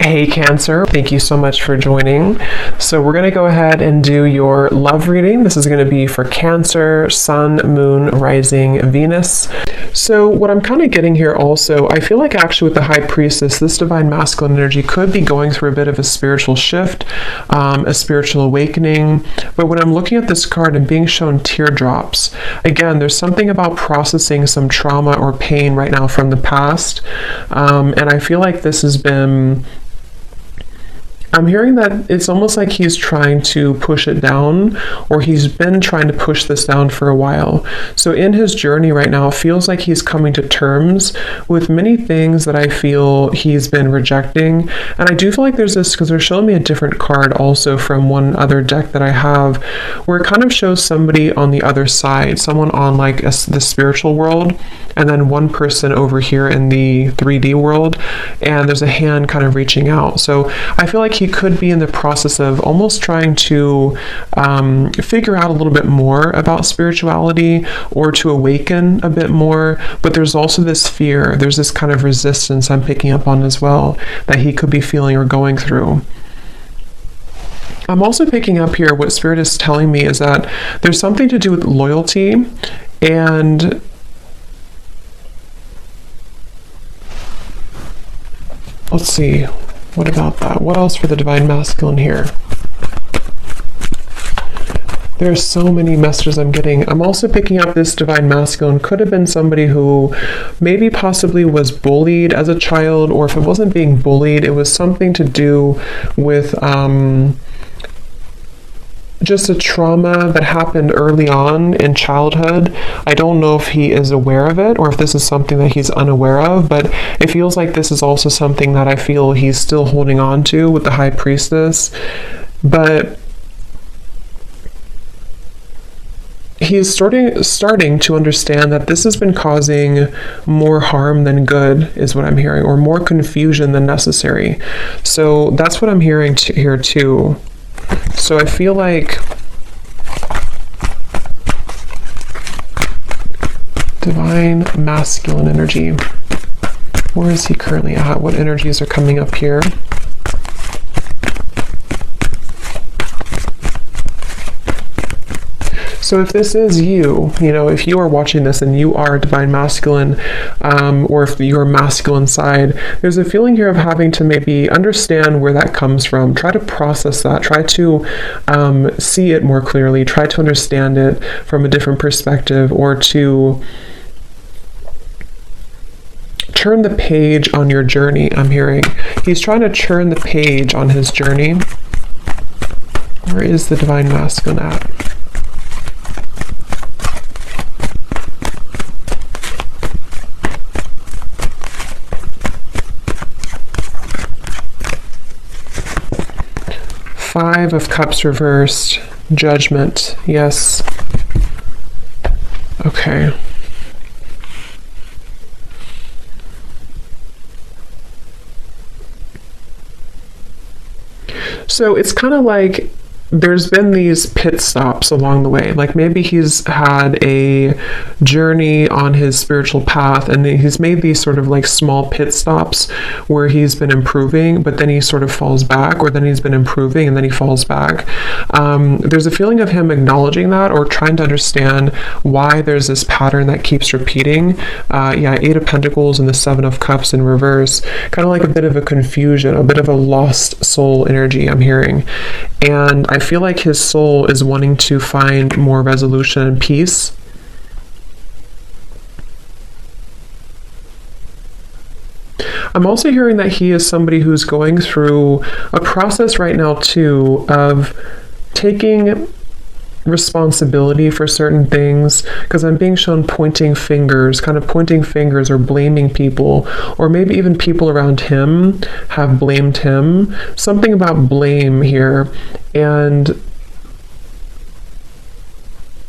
Hey Cancer, thank you so much for joining. So we're going to go ahead and do your love reading. This is going to be for Cancer, Sun, Moon, Rising, Venus. So what I'm kind of getting here also, I feel like actually with the High Priestess, this divine masculine energy could be going through a bit of a spiritual shift, a spiritual awakening. But when I'm looking at this card and being shown teardrops, again, there's something about processing some trauma or pain right now from the past. And I feel like this has been... I'm hearing that it's almost like he's trying to push it down, or he's been trying to push this down for a while. So in his journey right now, it feels like he's coming to terms with many things that I feel he's been rejecting. And I do feel like there's this, because they're showing me a different card also from one other deck that I have, where it kind of shows somebody on the other side, someone on like the spiritual world, and then one person over here in the 3D world, and there's a hand kind of reaching out. So I feel like he could be in the process of almost trying to figure out a little bit more about spirituality, or to awaken a bit more. But there's also this fear, there's this kind of resistance I'm picking up on as well, that he could be feeling or going through. I'm also picking up here, what Spirit is telling me is that there's something to do with loyalty, and let's see, what about that? What else for the divine masculine here? There's so many messages I'm getting. I'm also picking up this divine masculine could have been somebody who maybe possibly was bullied as a child, or if it wasn't being bullied, it was something to do with just a trauma that happened early on in childhood. I don't know if he is aware of it, or if this is something that he's unaware of, but it feels like this is also something that I feel he's still holding on to with the High Priestess. But he's starting to understand that this has been causing more harm than good, is what I'm hearing, or more confusion than necessary. So that's what I'm hearing here too. So I feel like divine masculine energy, where is he currently at? What energies are coming up here? So if this is you, if you are watching this and you are divine masculine, or if you're masculine side, there's a feeling here of having to maybe understand where that comes from. Try to process that. Try to see it more clearly. Try to understand it from a different perspective, or to turn the page on your journey, I'm hearing. He's trying to turn the page on his journey. Where is the divine masculine at? Five of Cups reversed, Judgment, yes. Okay. So it's kind of like there's been these pit stops along the way. Like maybe he's had a journey on his spiritual path, and he's made these sort of like small pit stops where he's been improving, but then he sort of falls back, or then he's been improving and then he falls back. There's a feeling of him acknowledging that, or trying to understand why there's this pattern that keeps repeating. Eight of Pentacles and the Seven of Cups in reverse, kind of like a bit of a confusion, a bit of a lost soul energy I'm hearing. And I feel like his soul is wanting to find more resolution and peace. I'm also hearing that he is somebody who's going through a process right now too of taking responsibility for certain things, because I'm being shown pointing fingers or blaming people, or maybe even people around him have blamed him. Something about blame here. And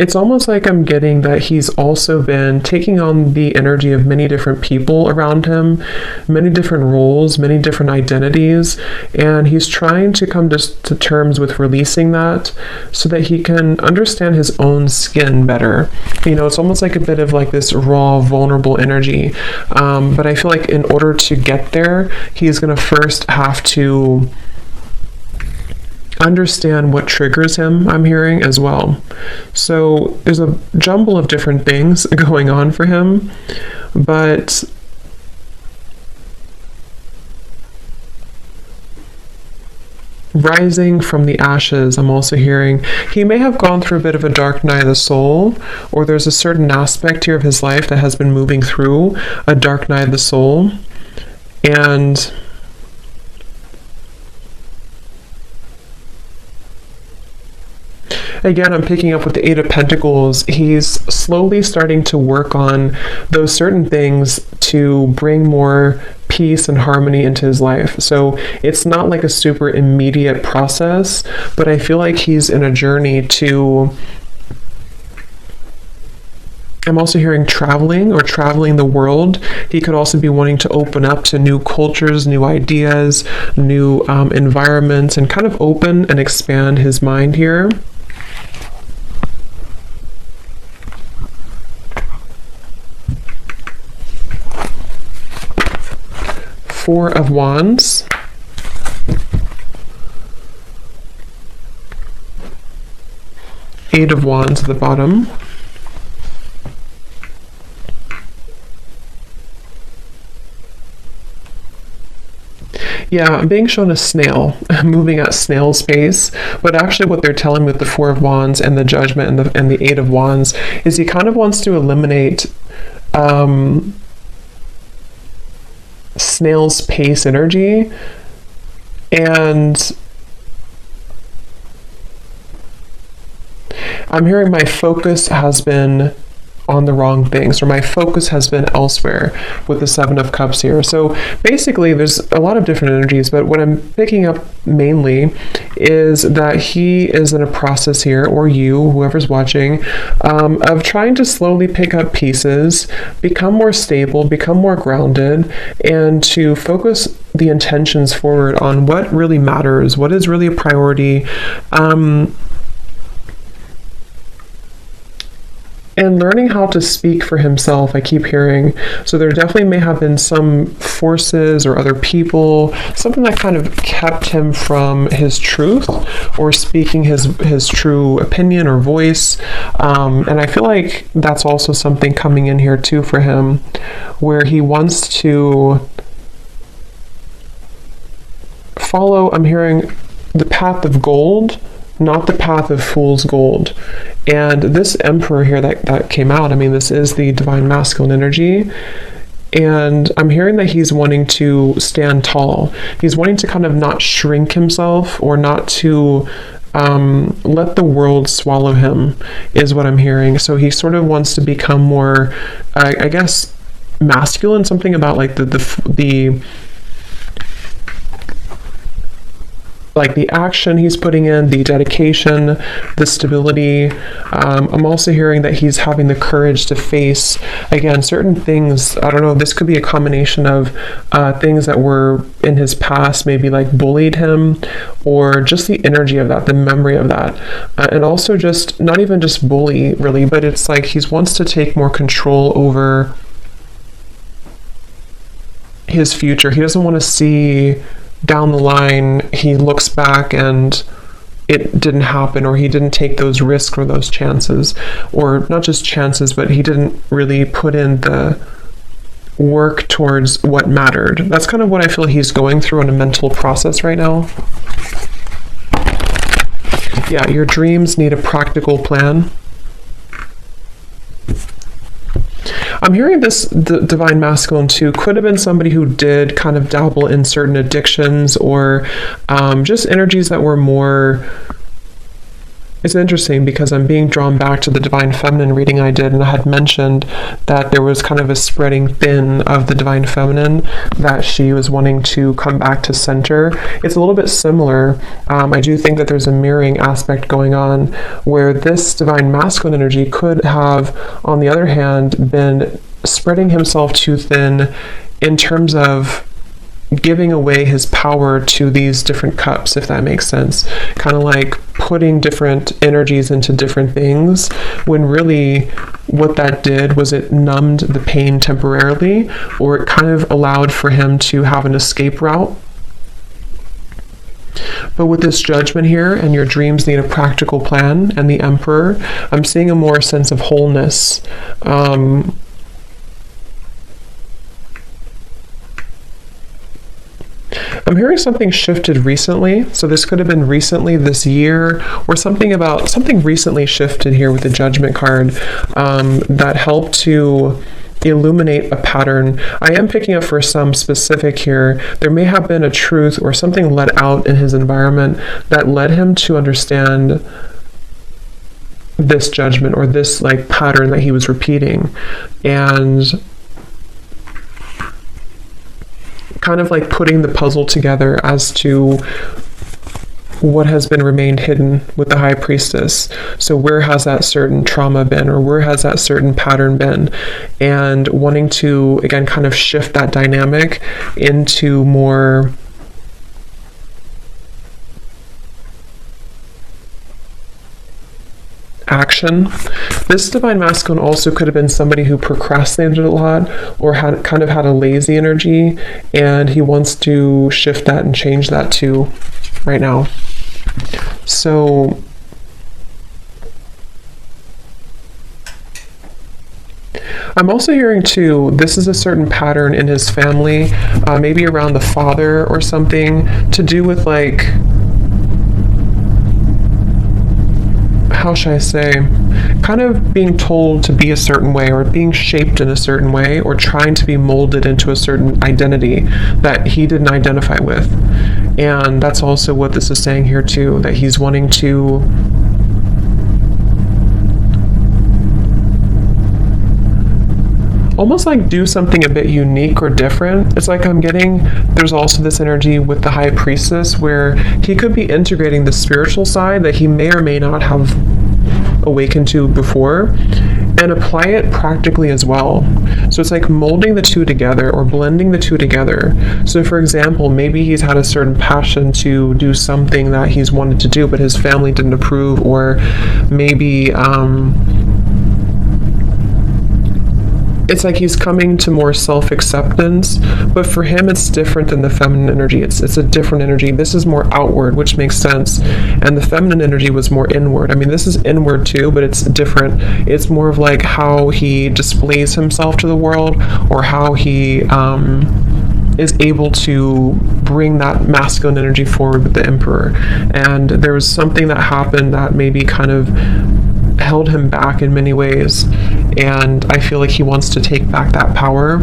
it's almost like I'm getting that he's also been taking on the energy of many different people around him, many different roles, many different identities, and he's trying to come to terms with releasing that so that he can understand his own skin better. It's almost like a bit of like this raw, vulnerable energy, but I feel like in order to get there, he's going to first have to understand what triggers him, I'm hearing as well. So there's a jumble of different things going on for him, but rising from the ashes, I'm also hearing he may have gone through a bit of a dark night of the soul, or there's a certain aspect here of his life that has been moving through a dark night of the soul. And again, I'm picking up with the Eight of Pentacles. He's slowly starting to work on those certain things to bring more peace and harmony into his life. So it's not like a super immediate process, but I feel like he's in a journey to... I'm also hearing traveling or traveling the world. He could also be wanting to open up to new cultures, new ideas, new environments, and kind of open and expand his mind here. Four of Wands. Eight of Wands at the bottom. Yeah, I'm being shown a snail moving at snail's pace, but actually what they're telling me with the Four of Wands and the Judgment and the Eight of Wands is he kind of wants to eliminate snail's pace energy, and I'm hearing my focus has been on the wrong things, or my focus has been elsewhere with the Seven of Cups here. So basically there's a lot of different energies, but what I'm picking up mainly is that he is in a process here, or you, whoever's watching, of trying to slowly pick up pieces, become more stable, become more grounded, and to focus the intentions forward on what really matters, what is really a priority, and learning how to speak for himself, I keep hearing. So there definitely may have been some forces or other people, something that kind of kept him from his truth or speaking his true opinion or voice. And I feel like that's also something coming in here too for him, where he wants to follow, I'm hearing, the path of gold, not the path of fool's gold. And this Emperor here that came out, I mean, this is the divine masculine energy. And I'm hearing that he's wanting to stand tall. He's wanting to kind of not shrink himself, or not to let the world swallow him, is what I'm hearing. So he sort of wants to become more, I guess, masculine, something about like the like the action he's putting in, the dedication, the stability. I'm also hearing that he's having the courage to face, again, certain things. I don't know, this could be a combination of things that were in his past, maybe like bullied him, or just the energy of that, the memory of that. And also just, not even just bully really, but it's like he wants to take more control over his future. He doesn't want to see down the line he looks back and it didn't happen, or he didn't take those risks or those chances, or not just chances, but he didn't really put in the work towards what mattered. That's kind of what I feel he's going through in a mental process right now. Yeah, your dreams need a practical plan. I'm hearing this divine masculine too could have been somebody who did kind of dabble in certain addictions, or just energies that were more It's interesting because I'm being drawn back to the Divine Feminine reading I did, and I had mentioned that there was kind of a spreading thin of the Divine Feminine, that she was wanting to come back to center. It's a little bit similar. I do think that there's a mirroring aspect going on where this Divine Masculine energy could have, on the other hand, been spreading himself too thin in terms of giving away his power to these different cups, if that makes sense. Kind of like putting different energies into different things, when really what that did was it numbed the pain temporarily, or it kind of allowed for him to have an escape route. But with this Judgment here, and your dreams need a practical plan, and the Emperor, I'm seeing a more sense of wholeness. I'm hearing something shifted recently, so this could have been recently this year, or something recently shifted here with the Judgment card that helped to illuminate a pattern. I am picking up for some specific here. There may have been a truth or something let out in his environment that led him to understand this Judgment, or this like pattern that he was repeating, and kind of like putting the puzzle together as to what has been remained hidden with the High Priestess. So where has that certain trauma been, or where has that certain pattern been, and wanting to again kind of shift that dynamic into more action. This Divine Masculine also could have been somebody who procrastinated a lot, or had a lazy energy, and he wants to shift that and change that too right now. So I'm also hearing too, this is a certain pattern in his family, maybe around the father or something, to do with like, how should I say, kind of being told to be a certain way, or being shaped in a certain way, or trying to be molded into a certain identity that he didn't identify with. And that's also what this is saying here too, that he's wanting to almost like do something a bit unique or different. It's like I'm getting, there's also this energy with the High Priestess where he could be integrating the spiritual side that he may or may not have awakened to before, and apply it practically as well. So it's like molding the two together, or blending the two together. So for example, maybe he's had a certain passion to do something that he's wanted to do, but his family didn't approve, or maybe it's like he's coming to more self-acceptance, but for him it's different than the feminine energy. It's a different energy. This is more outward, which makes sense, and the feminine energy was more inward. I mean, this is inward too, but it's different. It's more of like how he displays himself to the world, or how he is able to bring that masculine energy forward with the Emperor. And there was something that happened that maybe kind of held him back in many ways, and I feel like he wants to take back that power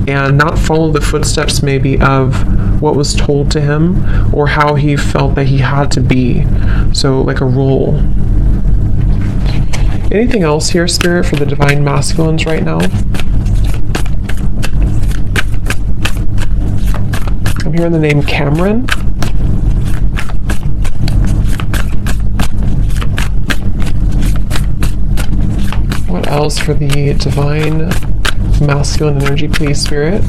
and not follow the footsteps maybe of what was told to him, or how he felt that he had to be, so like a role. Anything else here, Spirit, for the Divine Masculines right now? I'm hearing the name Cameron. What else for the Divine Masculine energy, please, Spirit?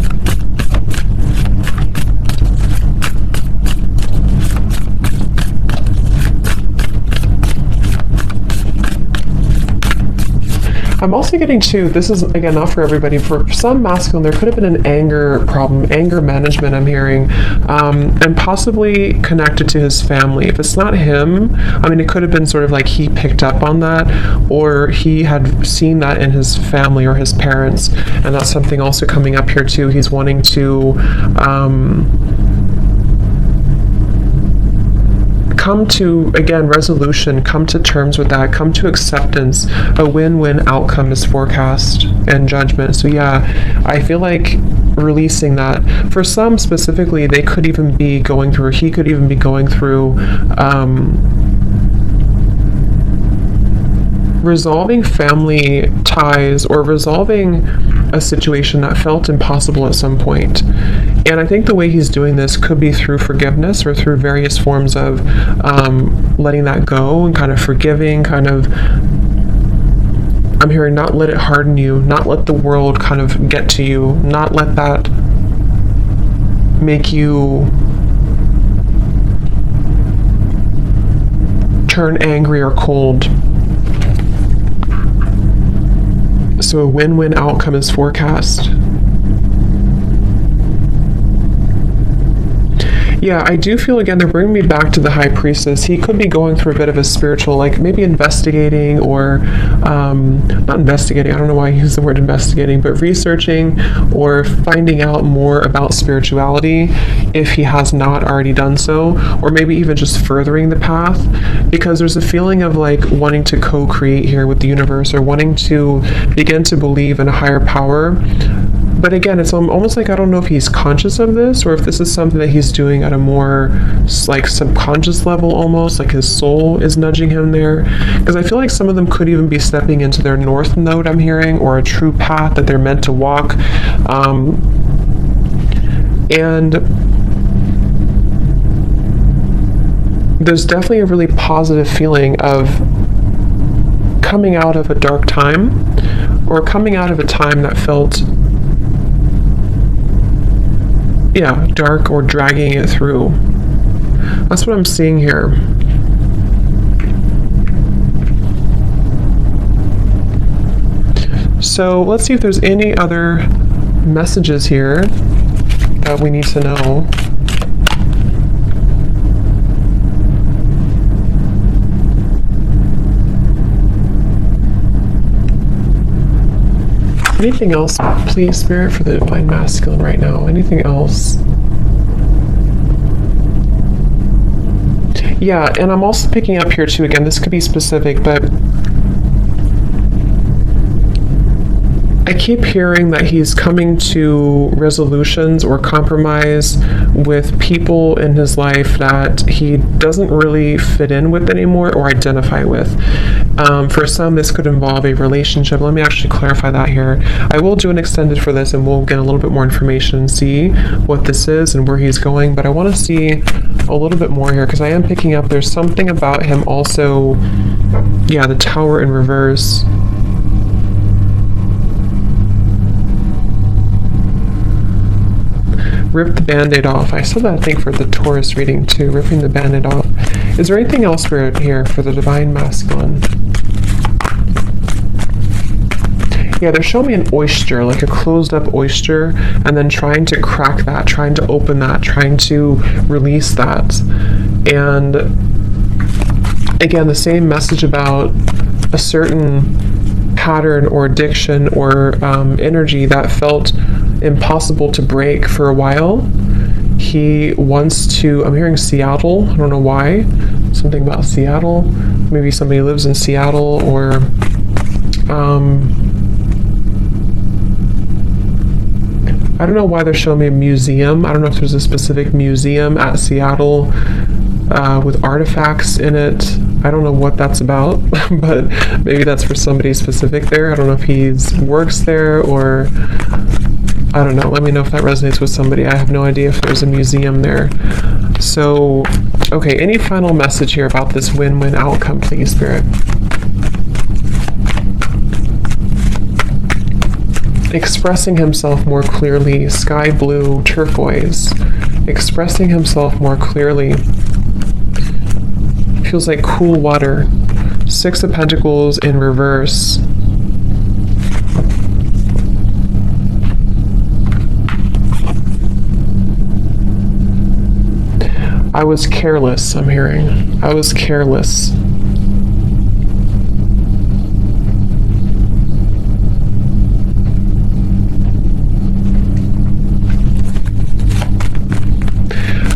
I'm also getting to, this is again not for everybody, for some masculine there could have been an anger problem, anger management I'm hearing, and possibly connected to his family. If it's not him, I mean, it could have been sort of like he picked up on that, or he had seen that in his family or his parents, and that's something also coming up here too. He's wanting to come to, again, resolution, come to terms with that, come to acceptance. A win-win outcome is forecast, and Judgment. So yeah, I feel like releasing that. For some specifically, they could even be going through, he could even be going through resolving family ties or resolving a situation that felt impossible at some point. And I think the way he's doing this could be through forgiveness or through various forms of letting that go and kind of forgiving, kind of, I'm hearing not let it harden you, not let the world kind of get to you, not let that make you turn angry or cold. So a win-win outcome is forecast. Yeah, I do feel, again, they're bringing me back to the High Priestess. He could be going through a bit of a spiritual, like maybe investigating or, not investigating, I don't know why I use the word investigating, but researching or finding out more about spirituality if he has not already done so, or maybe even just furthering the path, because there's a feeling of like wanting to co-create here with the universe or wanting to begin to believe in a higher power. But again, it's almost like I don't know if he's conscious of this or if this is something that he's doing at a more like subconscious level, almost like his soul is nudging him there. Because I feel like some of them could even be stepping into their north node, I'm hearing, or a true path that they're meant to walk. And there's definitely a really positive feeling of coming out of a dark time or coming out of a time that felt dark or dragging it through. That's what I'm seeing here. So let's see if there's any other messages here that we need to know. Anything else, please, Spirit, for the Divine Masculine right now? Anything else? Yeah, and I'm also picking up here too, again, this could be specific, but I keep hearing that he's coming to resolutions or compromise with people in his life that he doesn't really fit in with anymore or identify with. For some, this could involve a relationship. Let me actually clarify that here. I will do an extended for this and we'll get a little bit more information and see what this is and where he's going, but I want to see a little bit more here because I am picking up there's something about him also, the Tower in reverse. Rip the Band-Aid off. I saw that thing for the Taurus reading too, ripping the Band-Aid off. Is there anything else Spirit here for the Divine Masculine? Yeah, they're showing me an oyster, like a closed up oyster, and then trying to crack that, trying to open that, trying to release that. And again, the same message about a certain pattern or addiction or energy that felt impossible to break for a while. He wants to, I'm hearing Seattle, I don't know why, something about Seattle, maybe somebody lives in Seattle, or I don't know why they're showing me a museum. I don't know if there's a specific museum at Seattle with artifacts in it. I don't know what that's about, but maybe that's for somebody specific there. I don't know if he works there or I don't know. Let me know if that resonates with somebody. I have no idea if there's a museum there. So, okay, any final message here about this win-win outcome, please, Spirit? Expressing himself more clearly, sky blue, turquoise. Expressing himself more clearly. Feels like cool water. 6 of Pentacles in reverse. I was careless, I'm hearing. I was careless.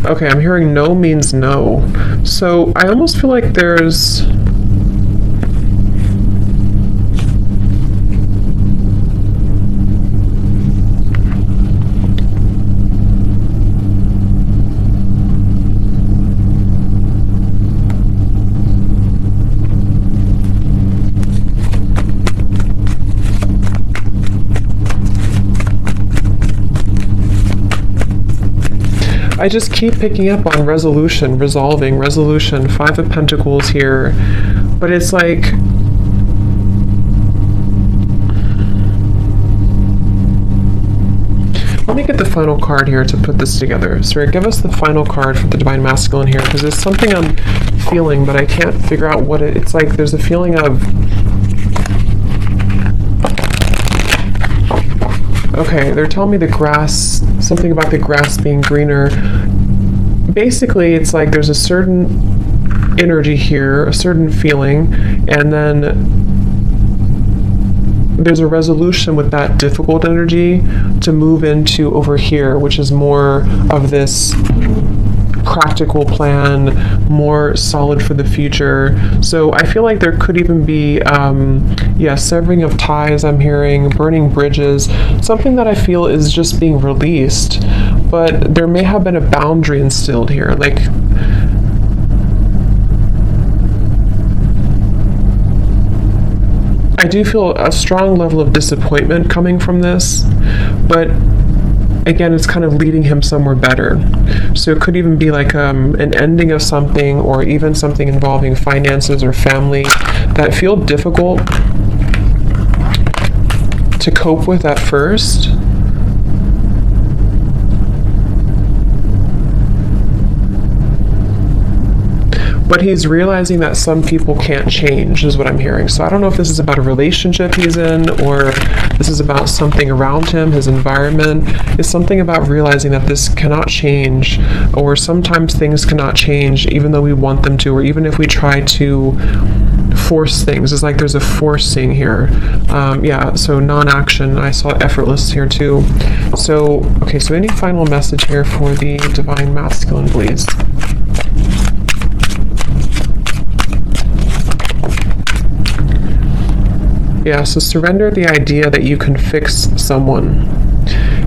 Okay, I'm hearing no means no. So I almost feel like there's... I just keep picking up on resolution, resolving, resolution, 5 of Pentacles here. But it's like, let me get the final card here to put this together. Spirit, give us the final card for the Divine Masculine here, because there's something I'm feeling, but I can't figure out what it's like. There's a feeling of, okay, they're telling me the grass, something about the grass being greener. Basically, it's like there's a certain energy here, a certain feeling, and then there's a resolution with that difficult energy to move into over here, which is more of this practical plan, more solid for the future. So I feel like there could even be, severing of ties, I'm hearing, burning bridges, something that I feel is just being released. But there may have been a boundary instilled here, like, I do feel a strong level of disappointment coming from this, but again, it's kind of leading him somewhere better. So it could even be like an ending of something, or even something involving finances or family that feel difficult to cope with at first. But he's realizing that some people can't change, is what I'm hearing. So I don't know if this is about a relationship he's in, or this is about something around him, his environment. It's something about realizing that this cannot change, or sometimes things cannot change even though we want them to, or even if we try to force things. It's like there's a forcing here. So non-action. I saw effortless here too. So, okay, so any final message here for the Divine Masculine, please? Yeah, so surrender the idea that you can fix someone.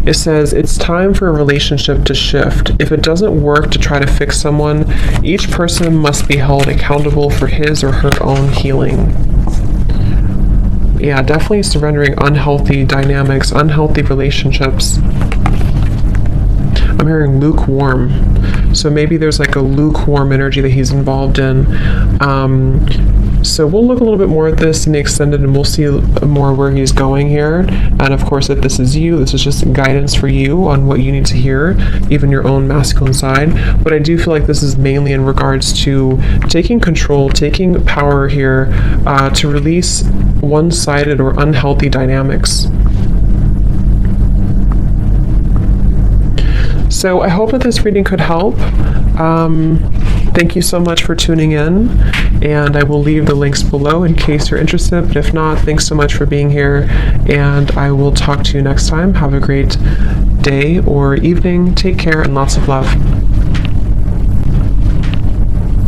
It says it's time for a relationship to shift. If it doesn't work to try to fix someone, each person must be held accountable for his or her own healing. Yeah, definitely surrendering unhealthy dynamics, unhealthy relationships. I'm hearing lukewarm. So maybe there's like a lukewarm energy that he's involved in. So we'll look a little bit more at this in the extended, and we'll see more where he's going here. And of course, if this is you, this is just guidance for you on what you need to hear, even your own masculine side. But I do feel like this is mainly in regards to taking control, taking power here, to release one-sided or unhealthy dynamics. So I hope that this reading could help. Thank you so much for tuning in, and I will leave the links below in case you're interested. But if not, thanks so much for being here, and I will talk to you next time. Have a great day or evening. Take care and lots of love.